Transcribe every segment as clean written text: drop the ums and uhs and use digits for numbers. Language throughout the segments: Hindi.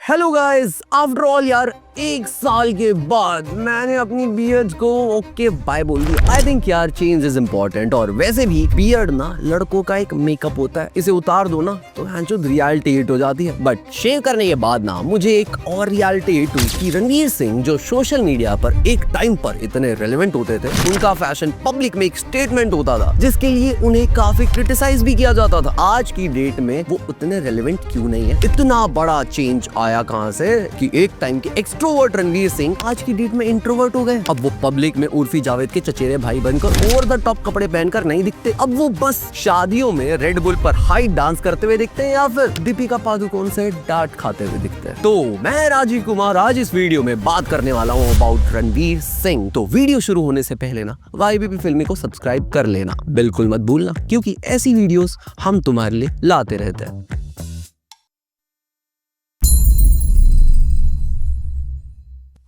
हेलो गाइस, आफ्टर ऑल यार 1 साल के बाद मैंने अपनी बियर्ड को ओके बाय बोल दिया। आई थिंक यार चेंज इज इम्पोर्टेंट। और वैसे भी बियर्ड ना लड़कों का एक मेकअप होता है, इसे उतार दो ना तो हैंचो रियलिटी हिट हो जाती है। बट शेव करने के बाद ना मुझे एक और रियलिटी हिट हुई कि रणवीर सिंह जो सोशल मीडिया पर एक टाइम पर इतने रेलेवेंट होते थे, उनका फैशन पब्लिक में एक स्टेटमेंट होता था जिसके लिए उन्हें काफी क्रिटिसाइज भी किया जाता था। आज की डेट में वो उतने रेलेवेंट क्यों नहीं है? इतना बड़ा चेंज आया कहां से कि एक टाइम के एक्सट्रोवर्ट रणवीर सिंह आज की डेट में इंट्रोवर्ट हो गए। अब वो पब्लिक में उर्फी जावेद के चचेरे भाई बनकर ओवर द टॉप कपड़े पहनकर नहीं दिखते। अब वो बस शादियों में रेड बुल पर हाई डांस करते हुए दिखते हैं या फिर दीपिका पादुकोण से डांट खाते हुए दिखते हैं। तो मैं राजीव कुमार आज इस वीडियो में बात करने वाला हूँ अबाउट रणवीर सिंह। तो वीडियो शुरू होने से पहले ना YBP फिल्मी को सब्सक्राइब कर लेना बिल्कुल मत भूलना, क्योंकि ऐसी वीडियोस हम तुम्हारे लिए लाते रहते हैं।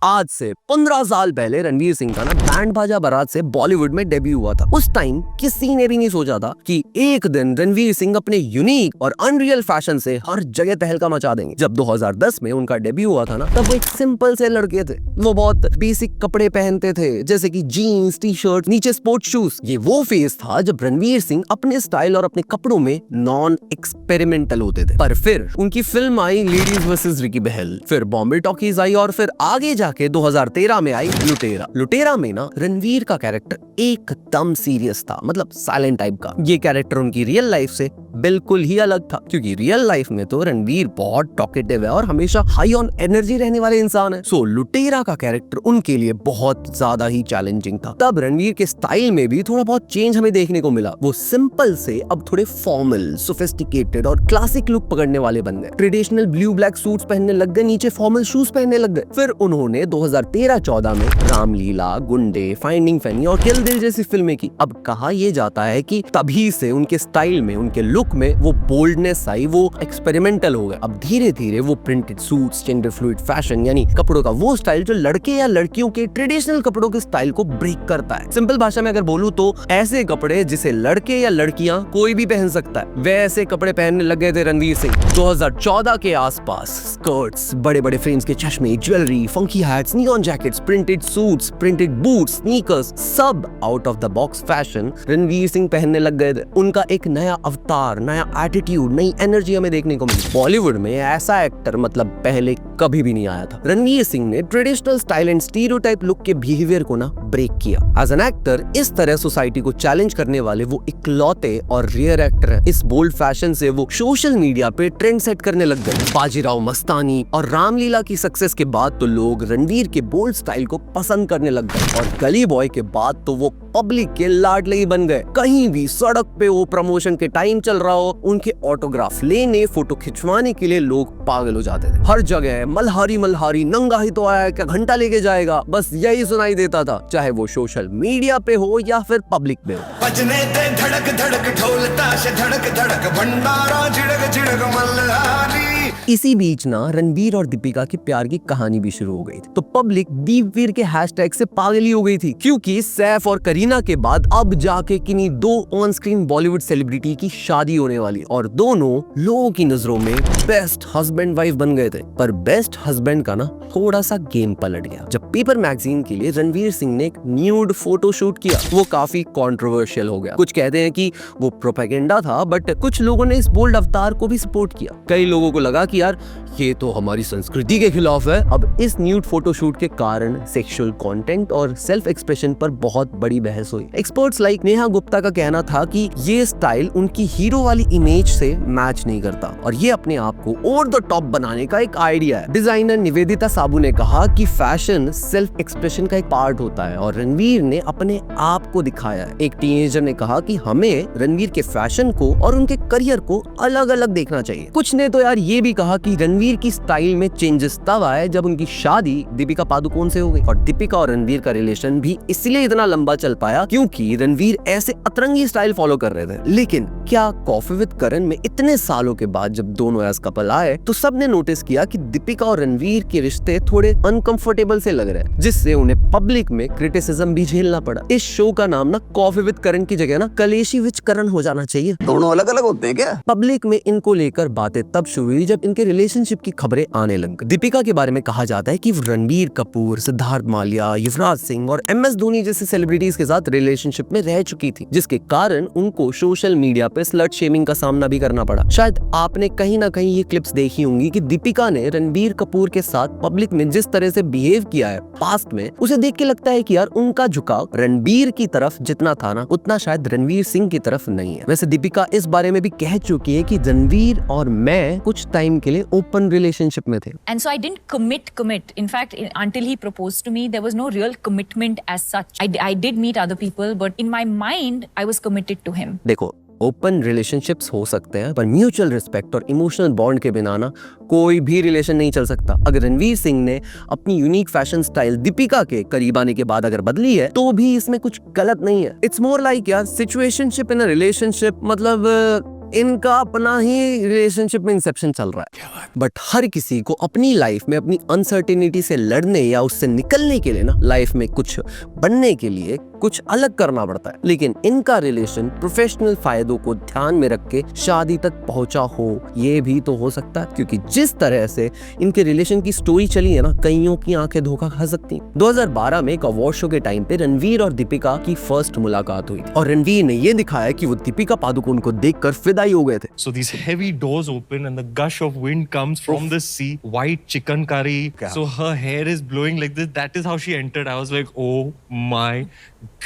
आज से 15 साल पहले रणवीर सिंह का ना बैंड बाजा बारात से बॉलीवुड में डेब्यू हुआ था। उस टाइम किसी ने भी नहीं सोचा था कि एक दिन रणवीर सिंह अपने यूनिक और अनरियल फैशन से हर जगह तहलका मचा देंगे। जब 2010 में उनका डेब्यू हुआ था ना, तब वो एक सिंपल से लड़के थे। वो बहुत बेसिक कपड़े पहनते थे, जैसे कि जीन्स, टी शर्ट, नीचे स्पोर्ट्स शूज। ये वो फेज था जब रणवीर सिंह अपने स्टाइल और अपने कपड़ों में नॉन एक्सपेरिमेंटल होते थे। पर फिर उनकी फिल्म आई लेडीज वर्सेस रिकी बहल, फिर बॉम्बे टॉकीज आई और फिर आगे जाके 2013 में आई लुटेरा। लुटेरा में ना रणवीर का कैरेक्टर एकदम सीरियस था, मतलब साइलेंट टाइप का। ये कैरेक्टर उनकी रियल लाइफ से बिल्कुल ही अलग था, क्योंकि रियल लाइफ में तो रणवीर बहुत टॉकेटिव है और हमेशा हाई ऑन एनर्जी रहने वाले इंसान है। सो लुटेरा का कैरेक्टर उनके लिए बहुत ज्यादा ही चैलेंजिंग था। तब रणवीर के स्टाइल में भी थोड़ा बहुत चेंज हमें देखने को मिला। वो सिंपल से अब थोड़े फॉर्मल, सोफिस्टिकेटेड और क्लासिक लुक पकड़ने वाले बन गए। ट्रेडिशनल ब्लू ब्लैक सूट्स पहनने लग गए, नीचे फॉर्मल शूज पहनने लग गए। फिर उन्होंने 2013-14 में रामलीला, गुंडे, फाइंडिंग फैनी और किल दिल जैसी फिल्में की। अब कहा यह जाता है कि तभी से उनके स्टाइल में, उनके लुक में वो बोल्डनेस आई, वो एक्सपेरिमेंटल हो गए। अब धीरे धीरे वो printed suits, gender fluid fashion यानी कपड़ों का वो स्टाइल जो लड़के या लड़कियों के ट्रेडिशनल कपड़ों के स्टाइल को ब्रेक करता है। सिंपल भाषा में अगर बोलूं तो ऐसे कपड़े जिसे लड़के या लड़कियां कोई भी पहन सकता है, वैसे कपड़े पहनने लग गए थे रणवीर सिंह। 2014 के आसपास स्कर्ट्स, बड़े बड़े फ्रेम्स के चश्मे, jewellery, funky hats, neon jackets, printed suits, printed boots, sneakers, सब out of the box fashion Ranveer Singh पहनने लग गए थे। उनका एक नया अवतार, नया एटीट्यूड, नई एनर्जी हमें देखने को मिली। बॉलीवुड में ऐसा एक्टर मतलब पहले कभी भी नहीं आया था। रणवीर सिंह ने traditional style and stereotype look के बिहेवियर को ना ब्रेक किया। एज एन एक्टर इस तरह सोसाइटी को चैलेंज करने वाले वो इकलौते और रेयर एक्टर हैं। इस बोल्ड फैशन से वो सोशल मीडिया पे ट्रेंड सेट करने लग गए। बाजीराव मस्तानी और रामलीला की सक्सेस के बाद तो लोग रणवीर के बोल्ड स्टाइल को पसंद करने लग गए और गली बॉय के बाद तो वो पब्लिक के लाडले ही बन गए। कहीं भी सड़क पे वो प्रमोशन के टाइम चल रहा हो, उनके ऑटोग्राफ लेने, फोटो खिंचवाने के लिए लोग पागल हो जाते थे। हर जगह मल्हारी मल्हारी, नंगा ही तो आया, क्या घंटा लेके जाएगा, बस यही सुनाई देता था, चाहे वो सोशल मीडिया पे हो या फिर पब्लिक में हो। बजने दे धड़क धड़क ढोल ताश धड़क धड़क भंडारा झिड़क झिड़क मल्हारी। इसी बीच ना रणवीर और दीपिका की प्यार की कहानी भी शुरू हो गई थी। तो पब्लिक दीपवीर के हैशटैग से पागल ही हो गई थी, क्योंकि सैफ और करीना के बाद अब जाके किन्हीं दो ऑन स्क्रीन बॉलीवुड सेलिब्रिटी की शादी होने वाली और दोनों लोगों की नजरों में बेस्ट हस्बैंड वाइफ बन गए थे। पर बेस्ट हस्बैंड का ना थोड़ा सा गेम पलट गया जब पेपर मैगजीन के लिए रणवीर सिंह ने एक न्यूड फोटो शूट किया। वो काफी कंट्रोवर्शियल हो गया। कुछ कहते हैं कि वो प्रोपेगेंडा था, बट कुछ लोगों ने इस बोल्ड अवतार को भी सपोर्ट किया। कई लोगों को लगा कि यार ये तो हमारी संस्कृति के खिलाफ है। अब इस न्यूड फोटोशूट के कारण सेक्सुअल कंटेंट और सेल्फ एक्सप्रेशन पर बहुत बड़ी बहस हुई। एक्सपर्ट्स लाइक नेहा गुप्ता का कहना था कि ये स्टाइल उनकी हीरो वाली इमेज से मैच नहीं करता और ये अपने आप को ओवर द टॉप बनाने का एक आइडिया है। डिजाइनर निवेदिता साबू ने कहा कि फैशन सेल्फ एक्सप्रेशन का एक पार्ट होता है और रणवीर ने अपने आप को दिखाया है। एक टीनेजर ने कहा कि हमें रणवीर के फैशन को और उनके करियर को अलग अलग देखना चाहिए। कुछ ने तो यार ये भी कहा कि रणवीर की स्टाइल में चेंजेस तब आए जब उनकी शादी दीपिका पादुकोण से हो गई। और दीपिका और रणवीर का रिलेशन भी इसलिए इतना लंबा चल पाया क्योंकि रणवीर ऐसे अतरंगी स्टाइल फॉलो कर रहे थे। लेकिन क्या कॉफी विद करण में इतने सालों के बाद जब दोनों एज कपल आए तो सबने नोटिस किया कि दीपिका और रणवीर के रिश्ते थोड़े अनकंफर्टेबल से लग रहे हैं, जिससे उन्हें पब्लिक में क्रिटिसिज्म भी झेलना पड़ा। इस शो का नाम ना कॉफी विद करण की जगह ना कलेशी विद करण हो जाना चाहिए। दोनों अलग अलग होते हैं क्या? पब्लिक में इनको लेकर बातें तब शुरू हुई जब जब इनके रिलेशनशिप की खबरें आने लगी। दीपिका के बारे में कहा जाता है कि वो रणबीर कपूर, सिद्धार्थ मालिया, युवराज सिंह और MS धोनी जैसे सेलिब्रिटीज के साथ रिलेशनशिप में रह चुकी थी, जिसके कारण उनको सोशल मीडिया पे स्लट शेमिंग का सामना भी करना पड़ा। शायद आपने कहीं ना कहीं ये क्लिप्स देखी होंगी कि दीपिका ने रणबीर कपूर के साथ पब्लिक में जिस तरह से बिहेव किया है पास्ट में, उसे देख के लगता है कि यार उनका झुकाव रणबीर की तरफ जितना था ना, उतना शायद रणवीर सिंह की तरफ नहीं है। वैसे दीपिका इस बारे में भी कह चुकी है कि रणवीर और मैं कुछ टाइम के लिए ओपन रिलेशनशिप में थे। And so I didn't commit. In fact, until he proposed to me, there was no real commitment as such. I did meet other people, but in my mind, I was committed to him. देखो, ओपन रिलेशनशिप्स हो सकते हैं, पर म्यूचुअल रिस्पेक्ट और इमोशनल बॉन्ड के बिना ना कोई भी रिलेशन नहीं चल सकता। अगर रणवीर सिंह ने अपनी यूनिक फैशन स्टाइल दीपिका के करीब आने के बाद अगर बदली है, तो भी इसमें कुछ गलत नहीं है। इट्स मोर लाइक यार सिचुएशनशिप इन अ रिलेशनशिप, मतलब इनका अपना ही रिलेशनशिप में इंसेप्शन चल रहा है। बट हर किसी को अपनी लाइफ में अपनी अनसर्टेनिटी से लड़ने या उससे निकलने के लिए ना, लाइफ में कुछ बनने के लिए कुछ अलग करना पड़ता है। लेकिन इनका रिलेशन प्रोफेशनल फायदों को ध्यान में रख के शादी तक पहुंचा हो, ये भी तो हो सकता है, क्योंकि जिस तरह से इनके रिलेशन की स्टोरी चली है ना, कईयों की आंखें धोखा खा सकती हैं। 2012 में एक अवार्ड शो के टाइम पे रणवीर और दीपिका की फर्स्ट मुलाकात हुई थी और रणवीर ने ये दिखाया कि वो दीपिका पादुकोण को देखकर फिदाई हो गए थे। So these heavy doors open and the gush of wind comes from the sea. White chicken curry. So her hair is blowing like this. That is how she entered. I was like, oh my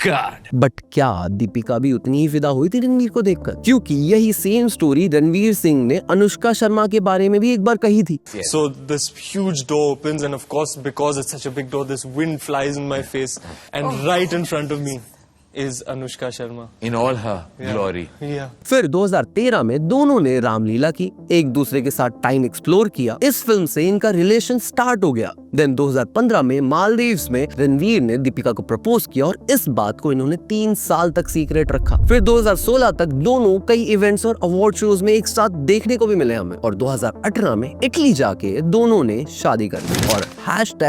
God. But क्या दीपिका भी उतनी ही फिदा हुई थी रणवीर को देखकर? क्योंकि यही सेम स्टोरी रणवीर सिंह ने अनुष्का शर्मा के बारे में भी एक बार कही थी। So this huge door opens and of course because it's such a big door, this wind flies in my face and right in front of me is Anushka Sharma. In all her glory. Yeah. फिर 2013 में दोनों ने रामलीला की, एक दूसरे के साथ टाइम एक्सप्लोर किया। इस फिल्म से इनका रिलेशन स्टार्ट हो गया। देन 2015 में मालदीव्स में रणवीर ने दीपिका को प्रपोज किया और इस बात को इन्होंने 3 साल तक सीक्रेट रखा। फिर 2016 तक दोनों कई इवेंट्स और अवार्ड शोज में एक साथ देखने को भी मिले हमें, और 2018 में इटली जाके दोनों ने शादी कर ली और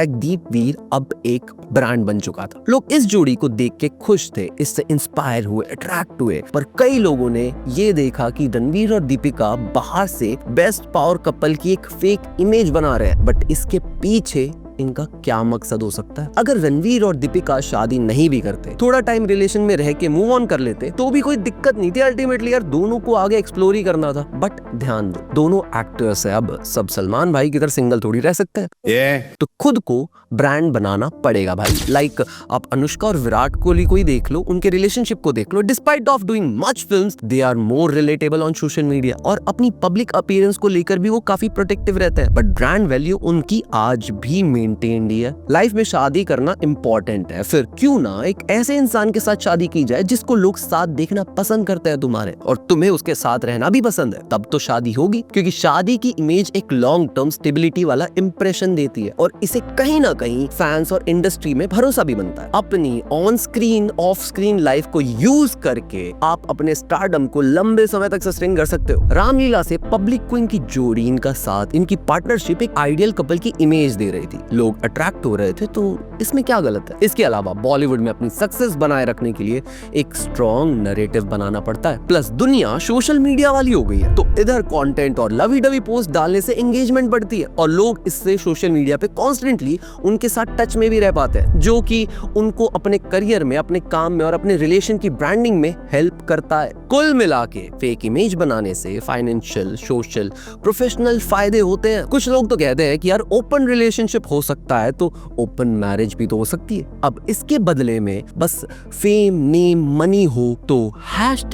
#दीपवीर अब एक ब्रांड बन चुका था। लोग इस जोड़ी को देख के खुश थे, इससे इंस्पायर हुए, अट्रैक्ट हुए, पर कई लोगों ने ये देखा कि रणवीर और दीपिका बाहर से बेस्ट पावर कपल की एक फेक इमेज बना रहे हैं। बट इसके पीछे इनका क्या मकसद हो सकता है? अगर रणवीर और दीपिका शादी नहीं भी करते, थोड़ा टाइम रिलेशन में रह के मूव ऑन कर लेते, तो भी कोई दिक्कत नहीं थी। अल्टीमेटली यार दोनों को आगे एक्सप्लोर ही करना था। बट ध्यान दो, दोनों एक्टर्स है, अब सब सलमान भाई की तरह सिंगल थोड़ी रह सकते हैं। तो खुद को ब्रांड बनाना पड़ेगा भाई। लाइक आप अनुष्का और विराट कोहली को ही देख लो, उनके रिलेशनशिप को देख लो। Despite of doing much films, they are more relatable on social media, और अपनी पब्लिक अपीयरेंस को लेकर भी वो काफी प्रोटेक्टिव रहते हैं। बट ब्रांड वैल्यू उनकी आज भी मेंटेन्ड है। लाइफ में शादी करना इंपॉर्टेंट है, फिर क्यों ना एक ऐसे इंसान के साथ शादी की जाए जिसको लोग साथ देखना पसंद करते हैं तुम्हारे, और तुम्हें उसके साथ रहना भी पसंद है। तब तो शादी होगी, क्योंकि शादी की इमेज एक लॉन्ग टर्म स्टेबिलिटी वाला इंप्रेशन देती है, और इसे कहीं ना कहीं फैंस और इंडस्ट्री में भरोसा भी बनता है। अपनी on screen of screen life को यूज करके आप अपने स्टारडम को लंबे समय तक सस्टेन कर सकते हो। रामलीला से पब्लिक को इनकी जोड़ी, इनका साथ, इनकी पार्टनरशिप एक आइडियल कपल की इमेज दे रही थी। लोग अट्रैक्ट हो रहे थे, तो इसमें क्या गलत है? इसके अलावा बॉलीवुड में अपनी सक्सेस बनाए रखने के लिए एक स्ट्रॉन्ग नैरेटिव बनाना पड़ता है। प्लस दुनिया सोशल मीडिया वाली हो गई है, तो इधर कंटेंट और लवी डवी पोस्ट डालने से एंगेजमेंट बढ़ती है, और लोग इससे सोशल मीडिया पे कॉन्स्टेंटली उनके साथ टच में भी रह पाते हैं, जो कि उनको अपने करियर में, अपने काम में और अपने रिलेशन की ब्रांडिंग में हेल्प करता है। कुल मिला के फेक इमेज बनाने से फाइनेंशियल, सोशल, प्रोफेशनल फायदे होते हैं। कुछ लोग तो कहते हैं कि यार ओपन रिलेशनशिप हो सकता है तो ओपन मैरिज भी तो हो सकती है। अब इसके बदले में बस फेम, नेम, मनी हो तो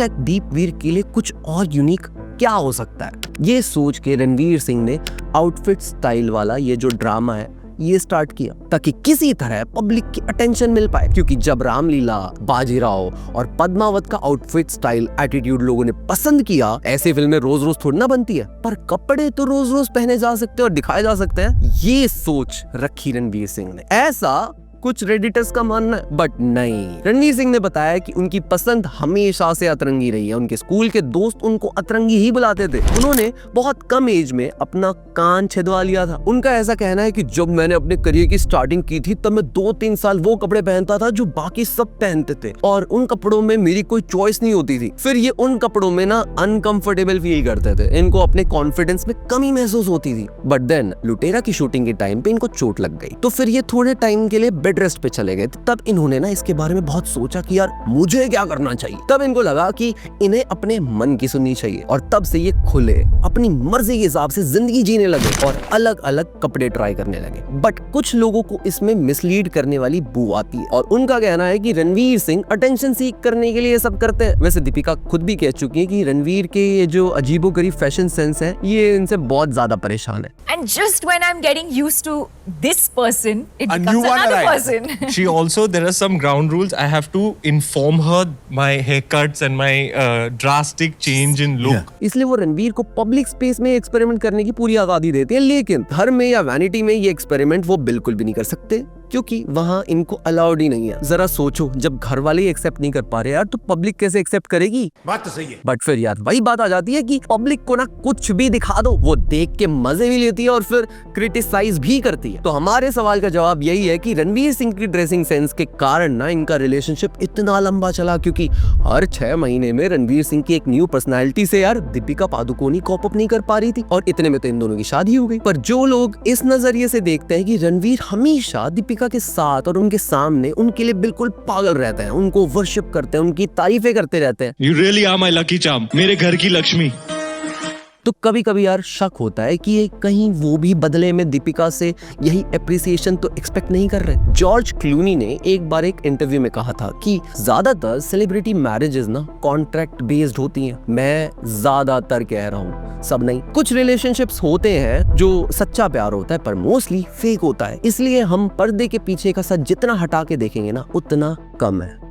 #दीपवीर के लिए कुछ और यूनिक क्या हो सकता है? ये सोच के रणवीर सिंह ने आउटफिट स्टाइल वाला ये जो ड्रामा है ये स्टार्ट किया, ताकि किसी तरह पब्लिक की अटेंशन मिल पाए। क्योंकि जब रामलीला, बाजीराव और पद्मावत का आउटफिट स्टाइल एटीट्यूड लोगों ने पसंद किया, ऐसी फिल्में रोज रोज थोड़ी ना बनती है, पर कपड़े तो रोज रोज पहने जा सकते हैं और दिखाए जा सकते हैं। ये सोच रखी रणवीर सिंह ने। ऐसा कुछ रेडिटर्स का मानना है, बट नहीं। रणवीर सिंह ने बताया कि उनकी पसंद हमेशा से अतरंगी रही है। उनके स्कूल के दोस्त उनको अतरंगी ही बुलाते थे। उन्होंने बहुत कम एज में अपना कान छिदवा लिया था। उनका ऐसा कहना है कि जब मैंने अपने करियर की स्टार्टिंग की थी तब मैं 2-3 साल वो कपड़े पहनता था जो बाकी सब पहनते थे और उन कपड़ों में मेरी कोई चॉइस नहीं होती थी। फिर ये उन कपड़ों में ना अनकंफर्टेबल फील करते थे, इनको अपने कॉन्फिडेंस में कमी महसूस होती थी। बट देन लुटेरा की शूटिंग के टाइम पे इनको चोट लग गई, तो फिर ये थोड़े टाइम के लिए बेड रेस्ट पे चले गए। तब इन्होंने ना इसके बारे में बहुत सोचा कि यार मुझे क्या करना चाहिए। तब इनको लगा कि इन्हें अपने मन की सुननी चाहिए और तब से ये खुले अपनी मर्जी के हिसाब से जिंदगी जीने लगे और अलग अलग कपड़े ट्राई करने लगे। बट कुछ लोगों को इसमें मिसलीड करने वाली बू आती है और उनका कहना है कि रणवीर सिंह अटेंशन सीख करने के लिए ये सब करते हैं। वैसे दीपिका खुद भी कह चुकी है कि रणवीर के ये जो अजीबोगरीब फैशन सेंस है ये इनसे बहुत ज्यादा परेशान है। And just when I'm getting used to this person, it A becomes new one another arrives. person. She also, there are some ground rules. I have to inform her my haircuts and my drastic change in look. इसलिए वो रणवीर को पब्लिक स्पेस में एक्सपेरिमेंट करने की पूरी आजादी देते हैं, लेकिन घर में या वैनिटी में ये एक्सपेरिमेंट वो बिल्कुल भी नहीं कर सकते क्योंकि वहाँ इनको अलाउड ही नहीं है। जरा सोचो, जब घर वाले ही एक्सेप्ट नहीं कर पा रहे यार तो पब्लिक कैसे एक्सेप्ट करेगी? बात तो सही है। बट फिर यार वही बात आ जाती है कि पब्लिक को ना कुछ भी दिखा दो, वो देख के मजे भी लेती है और फिर क्रिटिसाइज भी करती है। तो हमारे सवाल का जवाब यही है कि रणवीर सिंह की ड्रेसिंग सेंस के कारण ना इनका रिलेशनशिप इतना लंबा चला, क्योंकि हर 6 महीने में रणवीर सिंह की एक न्यू पर्सनैलिटी से यार दीपिका पादुकोण कॉप अप नहीं कर पा रही थी और इतने में तो इन दोनों की शादी हो गई। पर जो लोग इस नजरिए से देखते हैं कि रणवीर हमेशा दीपिका के साथ और उनके सामने उनके लिए बिल्कुल पागल रहते हैं, उनको वर्शिप करते हैं, उनकी तारीफें करते रहते हैं, You really are my lucky charm. मेरे घर की लक्ष्मी. तो कभी कभी यार शक होता है कि ये कहीं वो भी बदले में दीपिका से यही एप्रिसिएशन तो एक्सपेक्ट नहीं कर रहे। जॉर्ज क्लूनी ने एक बार एक इंटरव्यू में कहा था कि ज्यादातर सेलिब्रिटी मैरिजेस ना कॉन्ट्रैक्ट बेस्ड होती हैं। मैं ज्यादातर कह रहा हूँ, सब नहीं। कुछ रिलेशनशिप्स होते हैं जो सच्चा प्यार होता है पर मोस्टली फेक होता है, इसलिए हम पर्दे के पीछे का सच जितना हटा के देखेंगे ना उतना कम है।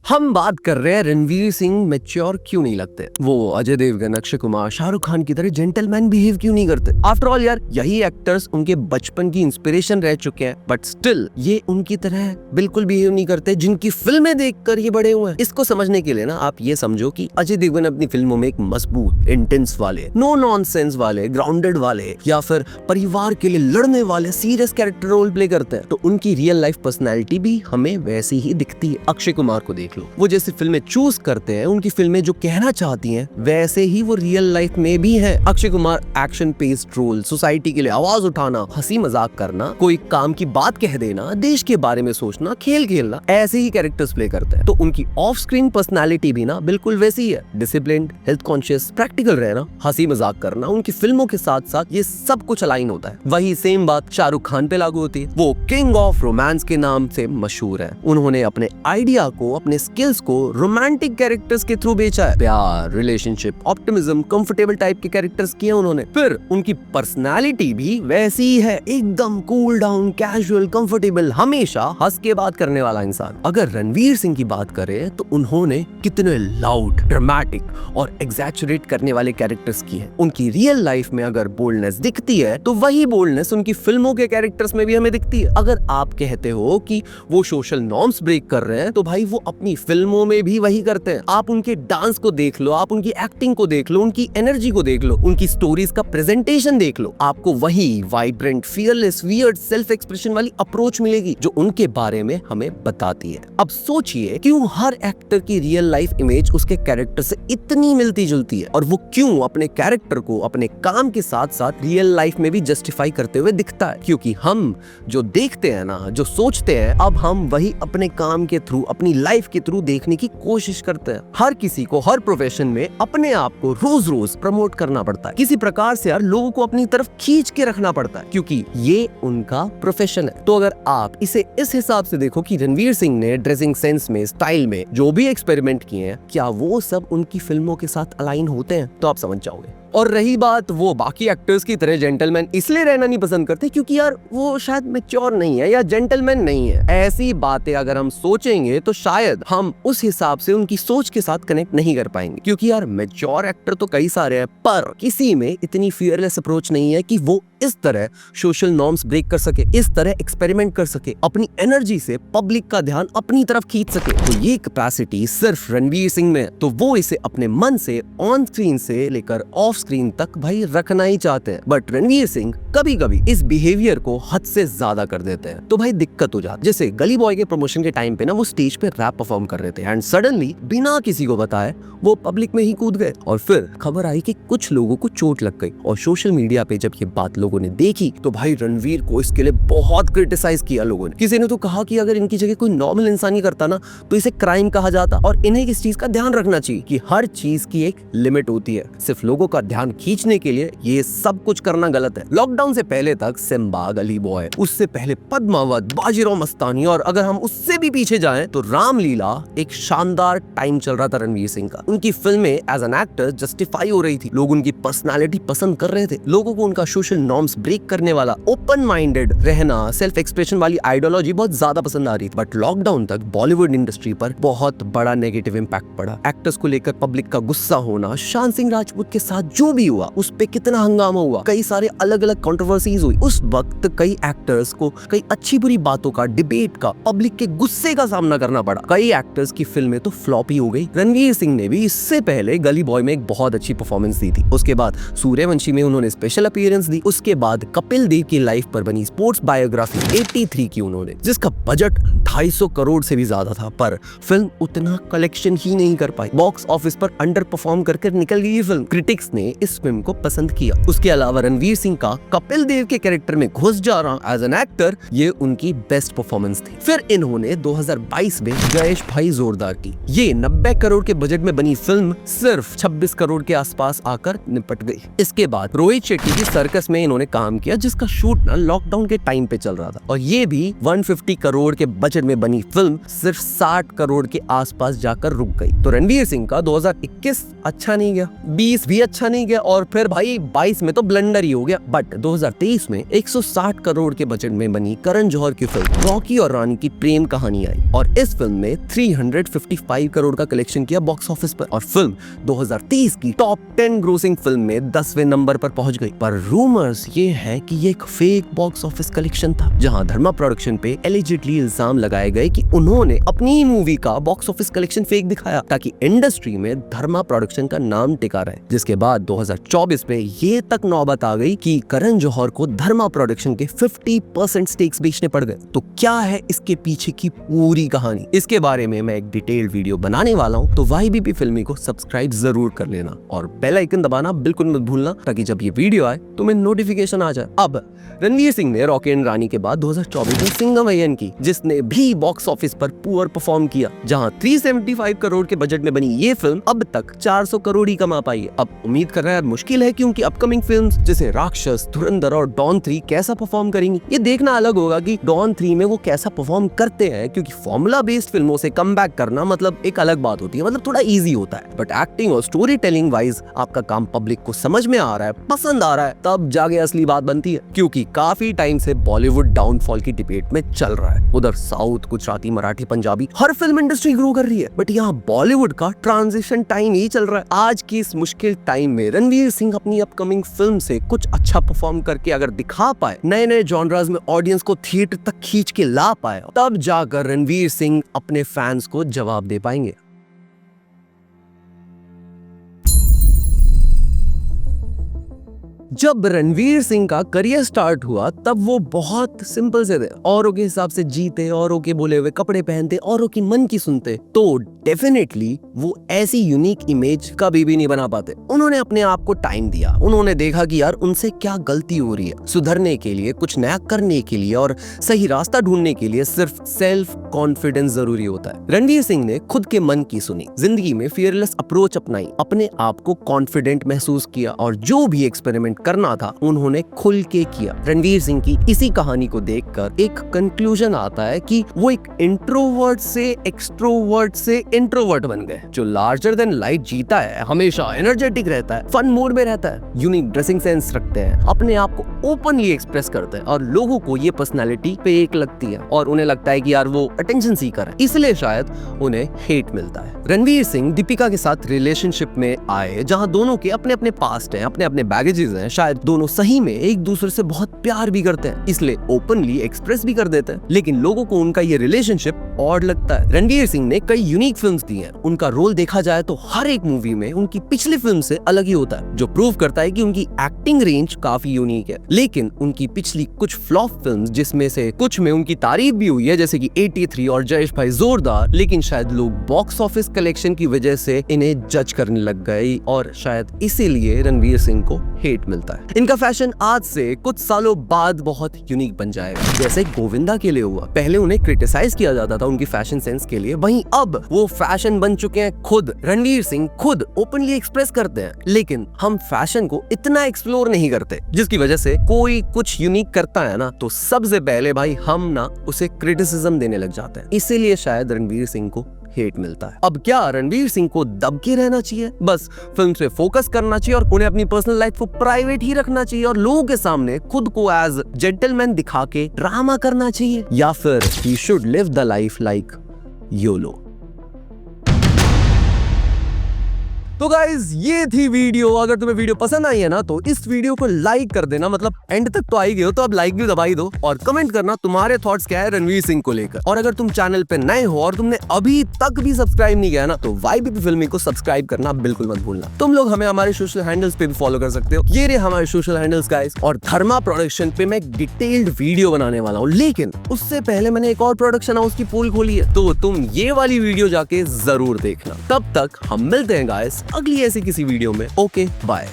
हम बात कर रहे हैं रणवीर सिंह मैच्योर क्यों नहीं लगते, वो अजय देवगन, अक्षय कुमार, शाहरुख खान की तरह जेंटलमैन बिहेव क्यों नहीं करते। आफ्टर ऑल यार यही एक्टर्स उनके बचपन की इंस्पिरेशन रह चुके हैं, बट स्टिल ये उनकी तरह बिल्कुल बिहेव नहीं करते जिनकी फिल्में देखकर ये बड़े हुए हैं। इसको समझने के लिए ना आप ये समझो कि अजय देवगन अपनी फिल्मों में एक मजबूत, इंटेंस वाले, नो नॉनसेंस वाले, ग्राउंडेड वाले या फिर परिवार के लिए लड़ने वाले सीरियस कैरेक्टर रोल प्ले करते हैं, तो उनकी रियल लाइफ पर्सनैलिटी भी हमें वैसी ही दिखती है। अक्षय कुमार को देख, वो जैसी फिल्में चूज करते हैं, उनकी फिल्में जो कहना चाहती हैं वैसे ही वो रियल लाइफ में भी है। Akshay Kumar action packed role, society के लिए आवाज उठाना, हंसी मजाक करना, कोई काम की बात कह देना, देश के बारे में सोचना, खेल खेलना, ऐसे ही कैरेक्टर्स प्ले करते हैं। तो उनकी ऑफ स्क्रीन पर्सनैलिटी भी ना बिल्कुल वैसी ही है। डिसिप्लिन्ड, हेल्थ कॉन्शियस, प्रैक्टिकल रहना, हंसी मजाक करना, उनकी फिल्मों के साथ साथ ये सब कुछ अलाइन होता है। वही सेम बात शाहरुख खान पे लागू होती है। वो किंग ऑफ रोमांस के नाम से मशहूर है। उन्होंने अपने आइडिया को, अपने स्किल्स को रोमांटिक कैरेक्टर्स के थ्रू बेचा है। प्यार, रिलेशनशिप, ऑप्टिमिज्म, कंफर्टेबल टाइप के कैरेक्टर्स किए उन्होंने। फिर उनकी पर्सनालिटी भी वैसी ही है, एकदम कूल डाउन, कैजुअल, कंफर्टेबल, हमेशा हंस के बात करने वाला इंसान। अगर रणवीर सिंह की बात करें तो उन्होंने कितने लाउड, ड्रामेटिक और एग्जैचुरेट करने वाले कैरेक्टर्स किए हैं। उनकी रियल लाइफ में अगर बोल्डनेस दिखती है तो वही बोल्डनेस उनकी फिल्मों के कैरेक्टर्स में भी हमें दिखती है। अगर आप कहते हो कि वो सोशल नॉर्म्स ब्रेक कर रहे हैं तो भाई वो अपनी फिल्मों में भी वही करते हैं। आप उनके डांस को देख लो, आप उनकी एक्टिंग को देख लो, उनकी एनर्जी को देख लो, उनकी स्टोरीज का प्रेजेंटेशन देख लो, आपको वही vibrant, fearless, weird, self expression वाली अप्रोच मिलेगी जो उनके बारे में हमें बताती है। अब सोचिए क्यों हर एक्टर की रियल लाइफ इमेज उसके कैरेक्टर से इतनी मिलती जुलती है और वो क्यों अपने कैरेक्टर को अपने काम के साथ साथ रियल लाइफ में भी जस्टिफाई करते हुए दिखता है। क्योंकि हम जो देखते हैं ना, जो सोचते हैं, अब हम वही अपने काम के थ्रू, अपनी लाइफ के थ्रू देखने की कोशिश करते हैं। हर किसी को हर प्रोफेशन में अपने आप को रोज रोज प्रमोट करना पड़ता है, किसी प्रकार से यार लोगों को अपनी तरफ खींच के रखना पड़ता है क्योंकि ये उनका प्रोफेशन है। तो अगर आप इसे इस हिसाब से देखो कि रणवीर सिंह ने ड्रेसिंग सेंस में, स्टाइल में जो भी एक्सपेरिमेंट किए हैं, क्या वो सब उनकी फिल्मों के साथ अलाइन होते हैं, तो आप समझ जाओगे। और रही बात वो बाकी एक्टर्स की तरह जेंटलमैन इसलिए रहना नहीं पसंद करते क्योंकि यार वो शायद मैच्योर नहीं है या जेंटलमैन नहीं है, ऐसी बातें अगर हम सोचेंगे तो शायद हम उस हिसाब से उनकी सोच के साथ कनेक्ट नहीं कर पाएंगे। क्योंकि यार मैच्योर एक्टर तो कई सारे हैं, पर किसी में इतनी फियरलेस अप्रोच नहीं है कि वो इस तरह सोशल नॉर्म्स ब्रेक कर सके, इस तरह एक्सपेरिमेंट कर सके, अपनी एनर्जी से पब्लिक का ध्यान अपनी तरफ खींच सके। तो ये कैपेसिटी सिर्फ रणवीर सिंह में है, तो वो इसे अपने मन से ऑन स्क्रीन से लेकर ऑफ स्क्रीन तक भाई रखना ही चाहते हैं। बट रणवीर सिंह कभी कभी इस बिहेवियर को हद से ज्यादा कर देते हैं, तो भाई दिक्कत हो जाती है। जैसे गली बॉय के प्रमोशन के टाइम पे ना वो स्टेज पे रैप परफॉर्म कर रहे थे एंड सडनली बिना किसी को बताए वो पब्लिक में ही कूद गए और फिर खबर आई कि कुछ लोगों को चोट लग गई। और सोशल मीडिया पे जब ये बात लोगों ने देखी तो भाई रणवीर को इसके लिए बहुत क्रिटिसाइज किया लोगों ने। किसी ने तो कहा कि अगर इनकी जगह कोई नॉर्मल इंसान ही करता ना तो इसे क्राइम कहा जाता। और इन्हें इस चीज का ध्यान रखना चाहिए कि हर चीज की एक लिमिट होती है, सिर्फ लोगों का ध्यान खींचने के लिए ये सब कुछ करना गलत है। लॉकडाउन से पहले तक सिम्बा, गली बॉय, उससे पहले पद्मावत, बाजीराव मस्तानी और अगर हम उससे भी पीछे जाएं तो रामलीला एक शानदार टाइम चल रहा था रणवीर सिंह का। उनकी फिल्में एज एन एक्टर जस्टिफाई हो रही थी, लोग उनकी पर्सनालिटी पसंद कर रहे थे, लोगों को उनका सोशल नॉर्म्स ब्रेक करने वाला ओपन माइंडेड रहना, सेल्फ एक्सप्रेशन वाली आइडियोलॉजी बहुत ज्यादा पसंद आ रही थी। बट लॉकडाउन तक बॉलीवुड इंडस्ट्री पर बहुत बड़ा नेगेटिव इंपैक्ट पड़ा। एक्टर्स को लेकर पब्लिक का गुस्सा होना, शान सिंह राजपूत के साथ जो भी हुआ उस पे कितना हंगामा हुआ, कई सारे अलग अलग कंट्रोवर्सीज हुई। उस वक्त कई एक्टर्स को कई अच्छी बुरी बातों का, डिबेट का, पब्लिक के गुस्से का सामना करना पड़ा। कई एक्टर्स की फिल्में तो फ्लॉप ही हो गई। रणवीर सिंह ने भी इससे पहले गली बॉय में एक बहुत अच्छी परफॉर्मेंस दी थी, उसके बाद सूर्यवंशी में उन्होंने स्पेशल अपीयरेंस दी, उसके बाद कपिल देव की लाइफ पर बनी स्पोर्ट्स बायोग्राफी 83 की उन्होंने, जिसका बजट 250 करोड़ से भी ज्यादा था, पर फिल्म उतना कलेक्शन ही नहीं कर पाई। बॉक्स ऑफिस पर अंडर परफॉर्म करके निकल गई ये फिल्म। क्रिटिक्स ने इस फिल्म को पसंद किया। उसके अलावा रणवीर सिंह का कपिल देव के कैरेक्टर में घुस जा रहा एज एन एक्टर, ये उनकी बेस्ट परफॉर्मेंस थी। फिर इन्होंने 2022 में जयेश भाई जोरदार की। ये 90 करोड़ के बजट में बनी फिल्म सिर्फ 26 करोड़ के आसपास आकर निपट गई। इसके बाद रोहित शेट्टी की सर्कस में इन्होंने काम किया, जिसका शूट ना लॉकडाउन के टाइम पे चल रहा था, और ये भी 150 करोड़ के बजट में बनी फिल्म सिर्फ 60 करोड़ के आसपास जाकर रुक गई। तो रणवीर सिंह का 2021 अच्छा नहीं गया, 20 भी अच्छा नहीं गया, और फिर भाई 22 में तो ब्लंडर ही हो गया। बट 2023 में 160 करोड़ के बजट में बनी करण जौहर की फिल्म रॉकी और रानी की प्रेम कहानी आई, और इस फिल्म ने 355 करोड़ का कलेक्शन किया बॉक्स ऑफिस पर, और फिल्म 2023 की टॉप 10 ग्रोसिंग फिल्म में 10वें नंबर पर पहुंच गई। पर रूमर्स ये है कि ये एक फेक बॉक्स ऑफिस कलेक्शन था, जहां धर्मा प्रोडक्शन पे एलिजिडली इल्जाम लगाए गए कि उन्होंने अपनी मूवी का बॉक्स ऑफिस कलेक्शन फेक दिखाया ताकि इंडस्ट्री में धर्मा प्रोडक्शन का नाम टिका रहे। जिसके बाद 2024 में ये तक नौबत आ गई कि करण जौहर को धर्मा प्रोडक्शन के 50% स्टेक्स बेचने पड़ गए। तो क्या है इसके पीछे की पूरी कहानी, इसके बारे में मैं एक डिटेल्ड वीडियो बनाने वाला हूँ, तो YBP फिल्मी को सब्सक्राइब जरूर कर लेना और बेल आइकन दबाना बिल्कुल मत भूलना, ताकि जब ये वीडियो आए तुम्हें नोटिफिकेशन आ जाए। अब रणवीर सिंह ने रॉकी एंड रानी के बाद 2024 में सिंघमैयन की, जिसने भी बॉक्स ऑफिस पर पुअर परफॉर्म किया, जहां 375 करोड़ के बजट में बनी ये फिल्म अब तक 400 करोड़ ही कमा पाई है। अब उम्मीद कर रहा है मुश्किल है, क्योंकि अपकमिंग फिल्म्स जैसे राक्षस, धुरंधर और डॉन 3 कैसा परफॉर्म करेंगी। ये देखना अलग होगा कि डॉन 3 में वो कैसा परफॉर्म करते हैं, क्योंकि फॉर्मूला बेस्ड फिल्मों से कमबैक करना मतलब एक अलग बात होती है, मतलब थोड़ा इजी होता है। बट एक्टिंग और स्टोरी टेलिंग वाइज आपका काम पब्लिक को समझ में आ रहा है, पसंद आ रहा है, तब जाके असली बात बनती है। क्योंकि काफी टाइम से बॉलीवुड डाउनफॉल की डिबेट में चल रहा है, उधर साउथ, गुजराती, मराठी, पंजाबी हर फिल्म इंडस्ट्री ग्रो कर रही है, बट यहाँ बॉलीवुड का ट्रांजिशन टाइम ही चल रहा है। आज की इस मुश्किल टाइम में रणवीर सिंह अपनी अपकमिंग फिल्म से कुछ अच्छा परफॉर्म करके अगर दिखा पाए, नए नए जॉनरास में ऑडियंस को थिएटर तक खींच के ला पाए, तब जाकर रणवीर सिंह अपने फैंस को जवाब दे पाएंगे। जब रणवीर सिंह का करियर स्टार्ट हुआ तब वो बहुत सिंपल से थे, औरों के हिसाब से जीते, औरों के बोले हुए कपड़े पहनते, औरों की मन की सुनते, तो डेफिनेटली वो ऐसी यूनिक इमेज कभी भी नहीं बना पाते। उन्होंने अपने आप को टाइम दिया, उन्होंने देखा कि यार उनसे क्या गलती हो रही है, सुधरने के लिए, कुछ नया करने के लिए और सही रास्ता ढूंढने के लिए सिर्फ सेल्फ कॉन्फिडेंस जरूरी होता है। रणवीर सिंह ने खुद के मन की सुनी, जिंदगी में फियरलेस अप्रोच अपनाई, अपने आप को कॉन्फिडेंट महसूस किया और जो भी एक्सपेरिमेंट एक्सप्लोर करना था उन्होंने खुल के किया। रणवीर सिंह की इसी कहानी को देखकर एक कंक्लूजन आता है कि वो एक इंट्रोवर्ट से एक्सट्रोवर्ट से इंट्रोवर्ट बन गए, जो लार्जर देन लाइफ जीता है, हमेशा एनर्जेटिक रहता है, फन मूड में रहता है, यूनिक ड्रेसिंग सेंस रखते हैं, अपने आप को ओपनली एक्सप्रेस करते हैं और लोगों को ये पर्सनालिटी फेक लगती है और उन्हें लगता है कि यार वो अटेंशन सीकर है, इसलिए शायद उन्हें हेट मिलता है। रणवीर सिंह दीपिका के साथ रिलेशनशिप में आए जहां दोनों के अपने अपने पास्ट हैं, अपने अपने बैगेजेस हैं, शायद दोनों सही में एक दूसरे से बहुत प्यार भी करते हैं, इसलिए ओपनली एक्सप्रेस भी कर देते हैं, लेकिन लोगों को उनका ये रिलेशनशिप ऑड लगता है। रणवीर सिंह ने कई यूनिक फिल्म्स दी हैं, उनका रोल देखा जाए तो हर एक मूवी में उनकी पिछली फिल्म से अलग ही होता है, जो प्रूव करता है कि उनकी एक्टिंग रेंज काफी यूनिक है। लेकिन उनकी पिछली कुछ फ्लॉप फिल्म्स, जिसमें से कुछ में उनकी तारीफ भी हुई है जैसे कि 83 और जयेश भाई जोरदार, लेकिन शायद लोग बॉक्स ऑफिस कलेक्शन की वजह से इन्हें जज करने लग गए और शायद इसीलिए रणवीर सिंह को हेट मिलता है। इनका फैशन आज से कुछ सालों बाद बहुत यूनिक बन जाएगा, जैसे गोविंदा के लिए हुआ। पहले उन्हें क्रिटिसाइज किया जाता था उनकी फैशन सेंस के लिए, वहीं अब वो फैशन बन चुके हैं खुद। रणवीर सिंह खुद ओपनली एक्सप्रेस करते हैं, लेकिन हम फैशन को इतना एक्सप्लोर नहीं करते, जिसकी वजह से कोई कुछ यूनिक करता है ना तो सबसे पहले भाई हम ना उसे क्रिटिसिज्म देने लग जाते हैं, इसीलिए शायद रणवीर सिंह को हेट मिलता है। अब क्या रणवीर सिंह को दब के रहना चाहिए, बस फिल्म से फोकस करना चाहिए और उन्हें अपनी पर्सनल लाइफ को प्राइवेट ही रखना चाहिए और लोगों के सामने खुद को एज जेंटलमैन दिखा के ड्रामा करना चाहिए, या फिर he should live the life like YOLO? तो गाइज ये थी वीडियो। अगर तुम्हें वीडियो पसंद आई है ना तो इस वीडियो को लाइक कर देना, मतलब एंड तक तो आई गए हो तो अब लाइक भी दबाई दो और कमेंट करना तुम्हारे थॉट्स क्या है रणवीर सिंह को लेकर। और अगर तुम चैनल पे नए हो और तुमने अभी तक भी सब्सक्राइब नहीं किया ना तो YBP फिल्मी को सब्सक्राइब करना बिल्कुल मत भूलना। तुम लोग हमें हमारे सोशल हैंडल्स पे भी फॉलो कर सकते हो, ये रहे हमारे सोशल हैंडल्स गाइस। और धर्मा प्रोडक्शन पे मैं डिटेल्ड वीडियो बनाने वाला हूँ, लेकिन उससे पहले मैंने एक और प्रोडक्शन हाउस की पोल खोली है, तो तुम ये वाली वीडियो जाके जरूर देखना। तब तक हम मिलते हैं गाइस अगली ऐसी किसी वीडियो में। Okay bye.